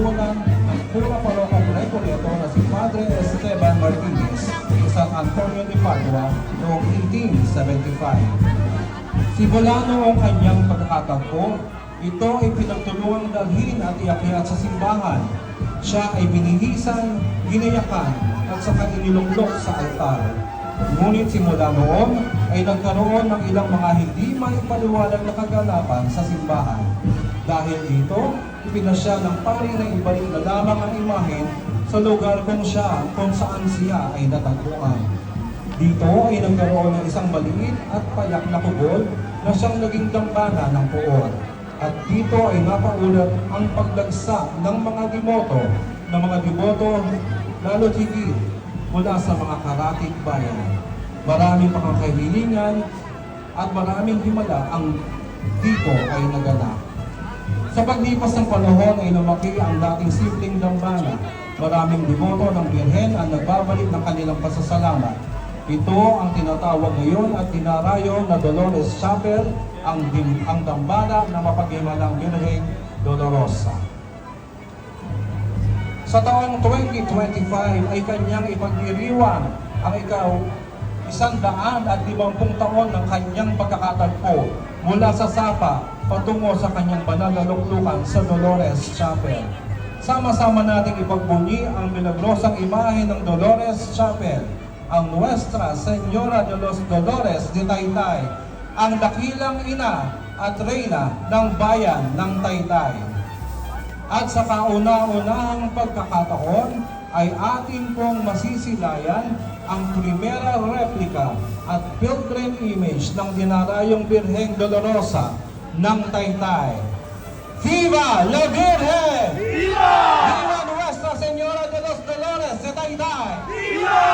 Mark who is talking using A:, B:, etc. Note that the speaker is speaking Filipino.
A: pamumunan ng Pura Parokong Recoleto na si Padre Esteban Martinez sa San Antonio de Padua noong 1875. Simula noong kanyang pagkakatagpo, ito ay pinagtulungang dalhin at iakyat sa simbahan. Siya ay binihisan, ginayakan at saka iniluklok sa altar. Ngunit simula noon ay nagkaroon ng ilang mga hindi maipaliwanag na kaganapan sa simbahan. Dahil dito, ipinasya ng pari na ibalik na lamang ang imahen sa lugar kung saan siya ay natagpuan. Dito ay nagkaroon ng isang maliit at payak na kubol na siyang naging dambana ng puot. At dito ay napaulat ang paglagsa ng mga demoto lalo higit mula sa mga karatig bayan. Maraming pangkahilingan at maraming himala ang dito ay naganap. Sa paglipas ng panahon ay lumaki ang dating simpleng dambana. Maraming demoto ng Birhen ang nagbabalik ng kanilang pasasalamat. Ito ang tinatawag ngayon at dinarayo na Dolores Chapel, ang dambana na mapaghimalang Birheng Dolorosa. Sa taong 2025 ay kanyang ipagdiriwang ang 150 taon ng kanyang pagkakatagpo mula sa Sapa patungo sa kanyang banal na luklukan sa Dolores Chapel. Sama-sama nating ipagbunyi ang milagrosang imahe ng Dolores Chapel, ang Nuestra Señora de los Dolores de Taytay, ang dakilang ina at reyna ng bayan ng Taytay. At sa kauna-unahang pagkakataon ay atin pong masisilayan ang primera replika at pilgrim image ng dinarayong Birheng Dolorosa ng Taytay. Viva la Virgen!
B: Viva!
A: Viva Nuestra Señora de los Dolores de Taytay!
B: Viva!